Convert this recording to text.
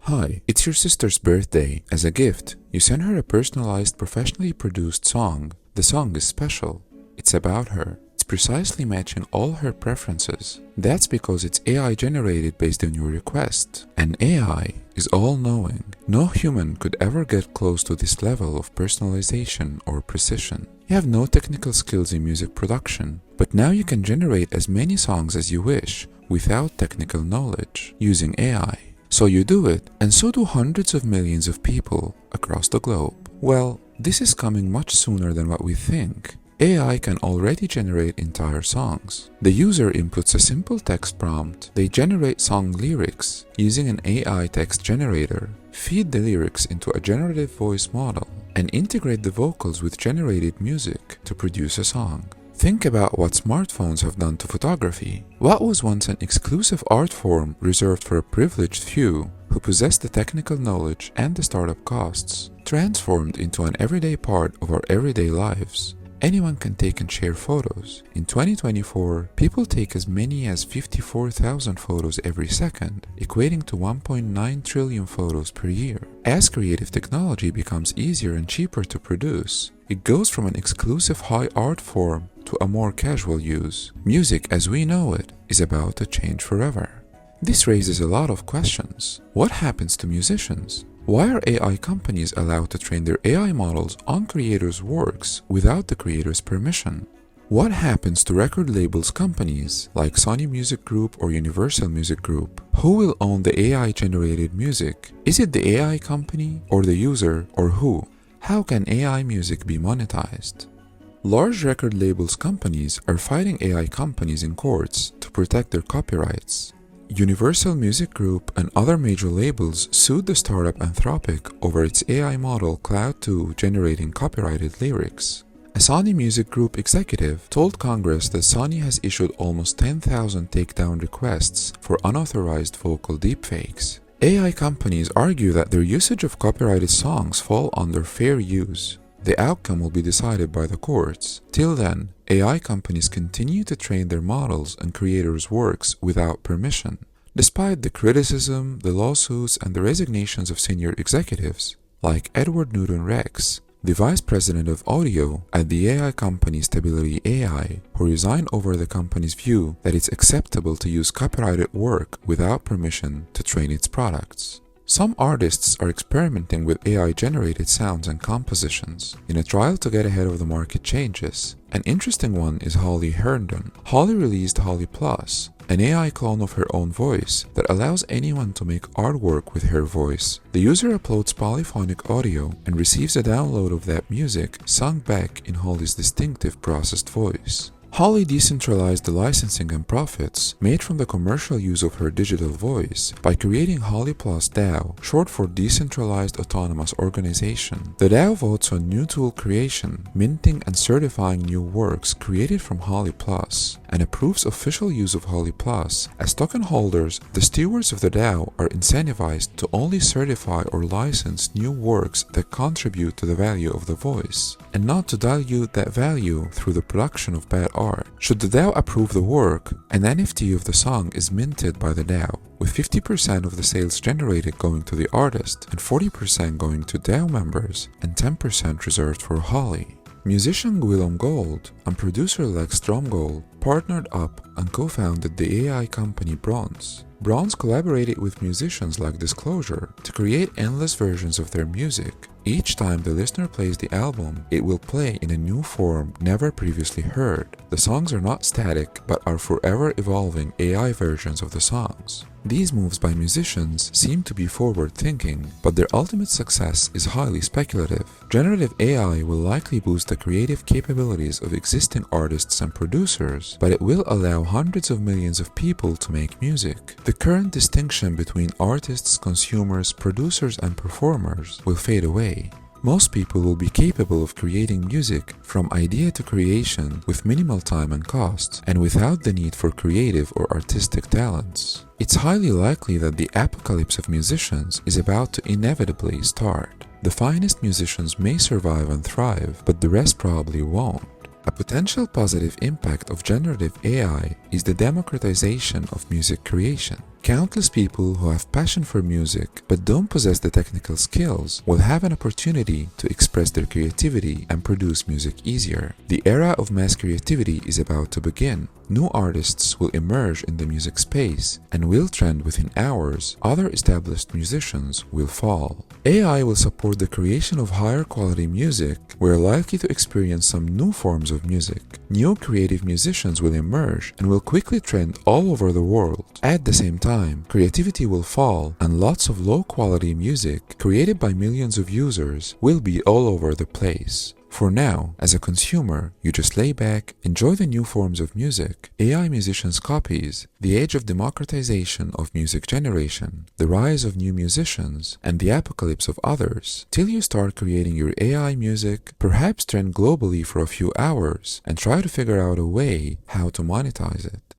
Hi, it's your sister's birthday. As a gift, you send her a personalized, professionally produced song. The song is special. It's about her. It's precisely matching all her preferences. That's because it's AI generated based on your request. And AI is all-knowing. No human could ever get close to this level of personalization or precision. You have no technical skills in music production, but now you can generate as many songs as you wish without technical knowledge using AI. So you do it, and so do hundreds of millions of people across the globe. Well, this is coming much sooner than what we think. AI can already generate entire songs. The user inputs a simple text prompt, they generate song lyrics using an AI text generator, feed the lyrics into a generative voice model, and integrate the vocals with generated music to produce a song. Think about what smartphones have done to photography. What was once an exclusive art form reserved for a privileged few who possessed the technical knowledge and the startup costs, transformed into an everyday part of our everyday lives. Anyone can take and share photos. In 2024, people take as many as 54,000 photos every second, equating to 1.9 trillion photos per year. As creative technology becomes easier and cheaper to produce, it goes from an exclusive high art form to a more casual use. Music as we know it is about to change forever. This raises a lot of questions. What happens to musicians? Why are AI companies allowed to train their AI models on creators' works without the creator's permission? What happens to record labels companies like Sony Music Group or Universal Music Group? Who will own the AI-generated music? Is it the AI company or the user or who? How can AI music be monetized? Large record labels companies are fighting AI companies in courts to protect their copyrights. Universal Music Group and other major labels sued the startup Anthropic over its AI model Cloud 2 generating copyrighted lyrics. A Sony Music Group executive told Congress that Sony has issued almost 10,000 takedown requests for unauthorized vocal deepfakes. AI companies argue that their usage of copyrighted songs fall under fair use. The outcome will be decided by the courts. Till then, AI companies continue to train their models and creators' works without permission. Despite the criticism, the lawsuits, and the resignations of senior executives, like Edward Newton Rex, the vice president of audio at the AI company Stability AI, who resigned over the company's view that it's acceptable to use copyrighted work without permission to train its products. Some artists are experimenting with AI-generated sounds and compositions in a trial to get ahead of the market changes. An interesting one is Holly Herndon. Holly released Holly Plus, an AI clone of her own voice that allows anyone to make artwork with her voice. The user uploads polyphonic audio and receives a download of that music sung back in Holly's distinctive processed voice. Holly decentralized the licensing and profits made from the commercial use of her digital voice by creating Holly Plus DAO, short for Decentralized Autonomous Organization. The DAO votes on new tool creation, minting and certifying new works created from Holly Plus, and approves official use of Holly Plus. As token holders, the stewards of the DAO are incentivized to only certify or license new works that contribute to the value of the voice, and not to dilute that value through the production of bad art. Should the DAO approve the work, an NFT of the song is minted by the DAO, with 50% of the sales generated going to the artist and 40% going to DAO members and 10% reserved for Holly. Musician Gwilym Gold and producer Lex Drumgold partnered up and co-founded the AI company Bronze. Bronze collaborated with musicians like Disclosure to create endless versions of their music. Each time the listener plays the album, it will play in a new form never previously heard. The songs are not static, but are forever evolving AI versions of the songs. These moves by musicians seem to be forward-thinking, but their ultimate success is highly speculative. Generative AI will likely boost the creative capabilities of existing artists and producers, but it will allow hundreds of millions of people to make music. The current distinction between artists, consumers, producers, and performers will fade away. Most people will be capable of creating music from idea to creation with minimal time and cost, and without the need for creative or artistic talents. It's highly likely that the apocalypse of musicians is about to inevitably start. The finest musicians may survive and thrive, but the rest probably won't. A potential positive impact of generative AI is the democratization of music creation. Countless people who have passion for music but don't possess the technical skills will have an opportunity to express their creativity and produce music easier. The era of mass creativity is about to begin. New artists will emerge in the music space and will trend within hours. Other established musicians will fall. AI will support the creation of higher quality music. We're likely to experience some new forms of music. New creative musicians will emerge and will quickly trend all over the world. At the same time, creativity will fall and lots of low quality music created by millions of users will be all over the place. For now, as a consumer, you just lay back, enjoy the new forms of music, AI musicians' copies, the age of democratization of music generation, the rise of new musicians, and the apocalypse of others, till you start creating your AI music, perhaps trend globally for a few hours, and try to figure out a way how to monetize it.